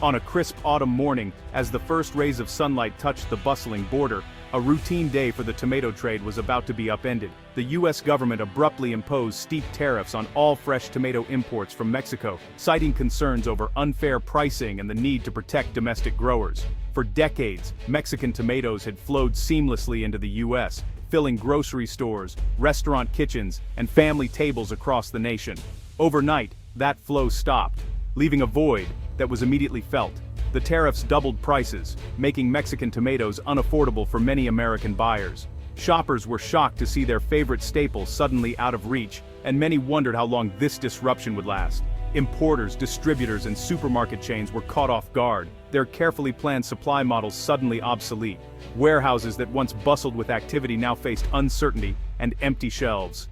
On a crisp autumn morning, as the first rays of sunlight touched the bustling border, a routine day for the tomato trade was about to be upended. The U.S. government abruptly imposed steep tariffs on all fresh tomato imports from Mexico, citing concerns over unfair pricing and the need to protect domestic growers. For decades, Mexican tomatoes had flowed seamlessly into the U.S., filling grocery stores, restaurant kitchens, and family tables across the nation. Overnight, that flow stopped, leaving a void that was immediately felt. The tariffs doubled prices, making Mexican tomatoes unaffordable for many American buyers. Shoppers were shocked to see their favorite staples suddenly out of reach, and many wondered how long this disruption would last. Importers, distributors, and supermarket chains were caught off guard, their carefully planned supply models suddenly obsolete. Warehouses that once bustled with activity now faced uncertainty and empty shelves.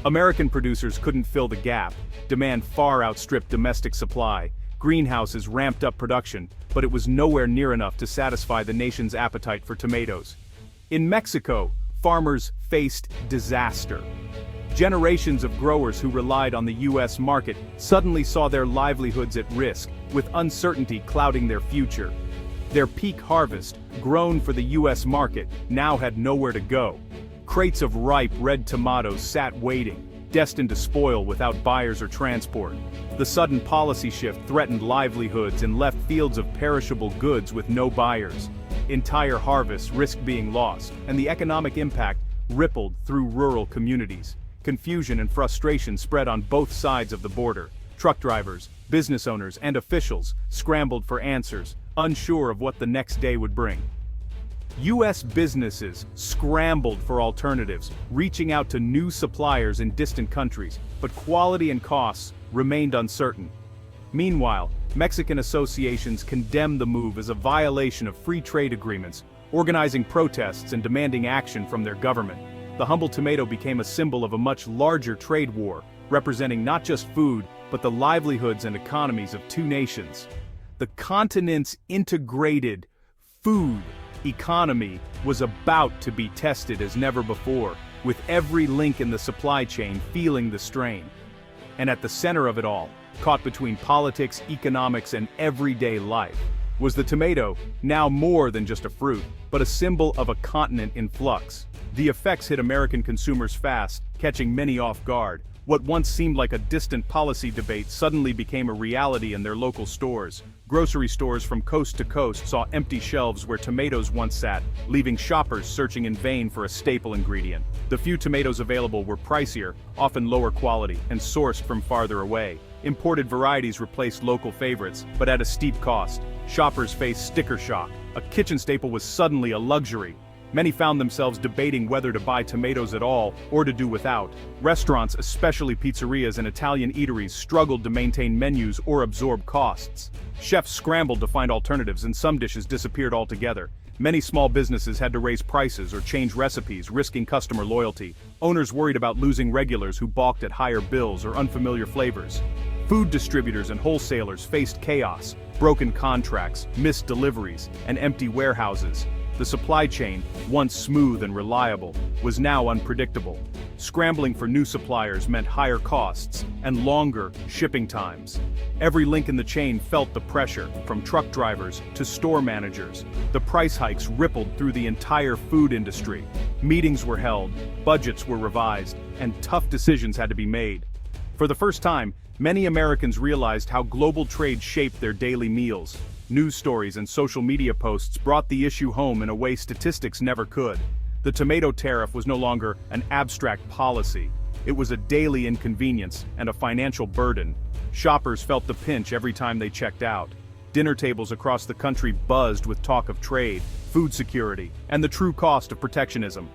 American producers couldn't fill the gap. Demand far outstripped domestic supply. Greenhouses ramped up production, but it was nowhere near enough to satisfy the nation's appetite for tomatoes. In Mexico, farmers faced disaster. Generations of growers who relied on the U.S. market suddenly saw their livelihoods at risk, with uncertainty clouding their future. Their peak harvest, grown for the U.S. market, now had nowhere to go. Crates of ripe red tomatoes sat waiting, destined to spoil without buyers or transport. The sudden policy shift threatened livelihoods and left fields of perishable goods with no buyers. Entire harvests risked being lost, and the economic impact rippled through rural communities. Confusion and frustration spread on both sides of the border. Truck drivers, business owners, and officials scrambled for answers, unsure of what the next day would bring. U.S. businesses scrambled for alternatives, reaching out to new suppliers in distant countries, but quality and costs remained uncertain. Meanwhile, Mexican associations condemned the move as a violation of free trade agreements, organizing protests and demanding action from their government. The humble tomato became a symbol of a much larger trade war, representing not just food, but the livelihoods and economies of two nations. The continent's integrated food economy was about to be tested as never before, with every link in the supply chain feeling the strain. And at the center of it all, caught between politics, economics, and everyday life, was the tomato, now more than just a fruit, but a symbol of a continent in flux. The effects hit American consumers fast, catching many off guard. What once seemed like a distant policy debate suddenly became a reality in their local stores. Grocery stores from coast to coast saw empty shelves where tomatoes once sat, leaving shoppers searching in vain for a staple ingredient. The few tomatoes available were pricier, often lower quality, and sourced from farther away. Imported varieties replaced local favorites, but at a steep cost. Shoppers faced sticker shock. A kitchen staple was suddenly a luxury. Many found themselves debating whether to buy tomatoes at all or to do without. Restaurants, especially pizzerias and Italian eateries, struggled to maintain menus or absorb costs. Chefs scrambled to find alternatives, and some dishes disappeared altogether. Many small businesses had to raise prices or change recipes, risking customer loyalty. Owners worried about losing regulars who balked at higher bills or unfamiliar flavors. Food distributors and wholesalers faced chaos, broken contracts, missed deliveries, and empty warehouses. The supply chain, once smooth and reliable, was now unpredictable. Scrambling for new suppliers meant higher costs and longer shipping times. Every link in the chain felt the pressure, from truck drivers to store managers. The price hikes rippled through the entire food industry. Meetings were held, budgets were revised, and tough decisions had to be made. For the first time, many Americans realized how global trade shaped their daily meals. News stories and social media posts brought the issue home in a way statistics never could. The tomato tariff was no longer an abstract policy. It was a daily inconvenience and a financial burden. Shoppers felt the pinch every time they checked out. Dinner tables across the country buzzed with talk of trade, food security, and the true cost of protectionism.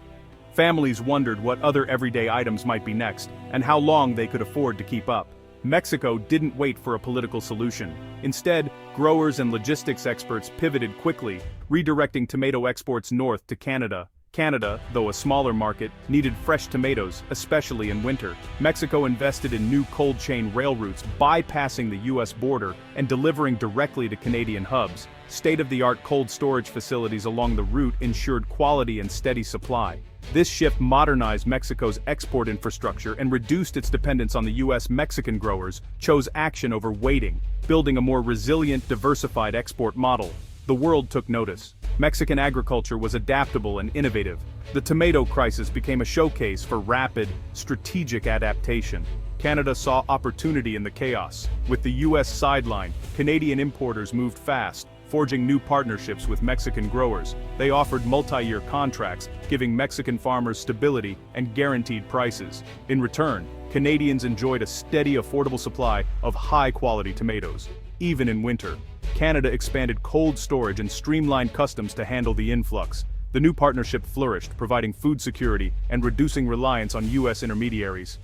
Families wondered what other everyday items might be next, and how long they could afford to keep up. Mexico didn't wait for a political solution. Instead, growers and logistics experts pivoted quickly, redirecting tomato exports north to Canada, Canada, though a smaller market, needed fresh tomatoes, especially in winter. Mexico invested in new cold chain rail routes, bypassing the US border and delivering directly to Canadian hubs. State-of-the-art cold storage facilities along the route ensured quality and steady supply. This shift modernized Mexico's export infrastructure and reduced its dependence on the US. Mexican growers chose action over waiting, building a more resilient, diversified export model. The world took notice. Mexican agriculture was adaptable and innovative. The tomato crisis became a showcase for rapid, strategic adaptation. Canada saw opportunity in the chaos. With the US sideline, Canadian importers moved fast, forging new partnerships with Mexican growers. They offered multi-year contracts, giving Mexican farmers stability and guaranteed prices. In return, Canadians enjoyed a steady, affordable supply of high-quality tomatoes. Even in winter, Canada expanded cold storage and streamlined customs to handle the influx. The new partnership flourished, providing food security and reducing reliance on US intermediaries.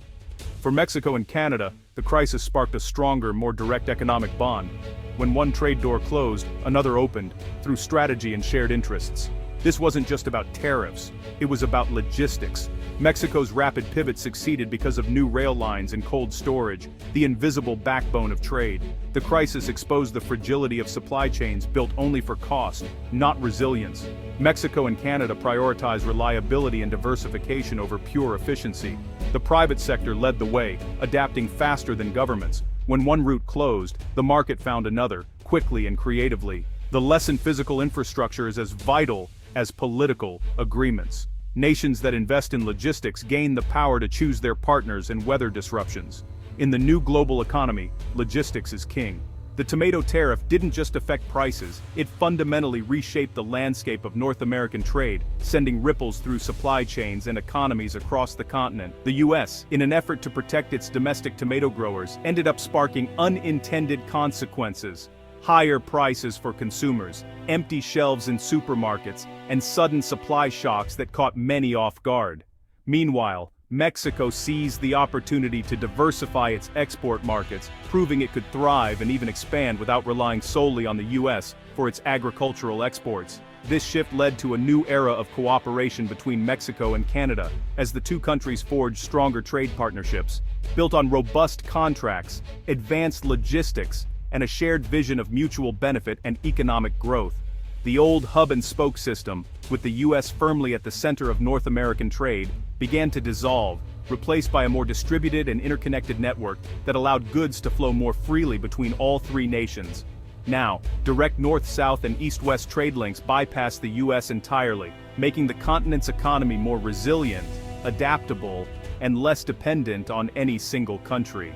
For Mexico and Canada, the crisis sparked a stronger, more direct economic bond. When one trade door closed, another opened, through strategy and shared interests. This wasn't just about tariffs, it was about logistics. Mexico's rapid pivot succeeded because of new rail lines and cold storage, the invisible backbone of trade. The crisis exposed the fragility of supply chains built only for cost, not resilience. Mexico and Canada prioritized reliability and diversification over pure efficiency. The private sector led the way, adapting faster than governments. When one route closed, the market found another, quickly and creatively. The lesson: physical infrastructure is as vital as political agreements. Nations that invest in logistics gain the power to choose their partners and weather disruptions. In the new global economy, logistics is king. The tomato tariff didn't just affect prices, it fundamentally reshaped the landscape of North American trade, sending ripples through supply chains and economies across the continent. The US, in an effort to protect its domestic tomato growers, ended up sparking unintended consequences. Higher prices for consumers, empty shelves in supermarkets, and sudden supply shocks that caught many off guard. Meanwhile, Mexico seized the opportunity to diversify its export markets, proving it could thrive and even expand without relying solely on the US for its agricultural exports. This shift led to a new era of cooperation between Mexico and Canada, as the two countries forged stronger trade partnerships, built on robust contracts, advanced logistics, and a shared vision of mutual benefit and economic growth. The old hub-and-spoke system, with the US firmly at the center of North American trade, began to dissolve, replaced by a more distributed and interconnected network that allowed goods to flow more freely between all three nations. Now, direct north-south and east-west trade links bypass the US entirely, making the continent's economy more resilient, adaptable, and less dependent on any single country.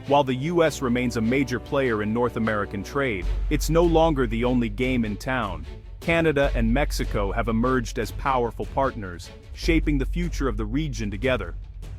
While the US remains a major player in North American trade, it's no longer the only game in town. Canada and Mexico have emerged as powerful partners, shaping the future of the region together.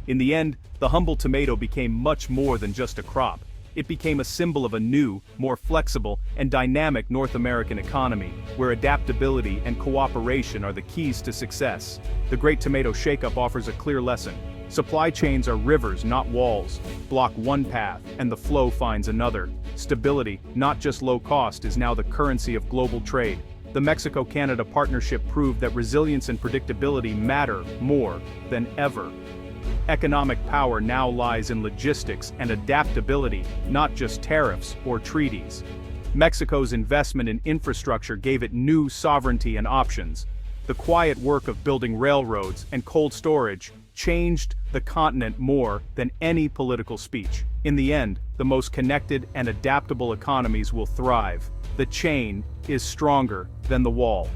In the end, the humble tomato became much more than just a crop. It became a symbol of a new, more flexible, and dynamic North American economy, where adaptability and cooperation are the keys to success. The Great Tomato Shakeup offers a clear lesson. Supply chains are rivers, not walls. Block one path, and the flow finds another. Stability, not just low cost, is now the currency of global trade. The Mexico-Canada partnership proved that resilience and predictability matter more than ever. Economic power now lies in logistics and adaptability, not just tariffs or treaties. Mexico's investment in infrastructure gave it new sovereignty and options. The quiet work of building railroads and cold storage changed the continent more than any political speech. In the end, the most connected and adaptable economies will thrive. The chain is stronger than the wall.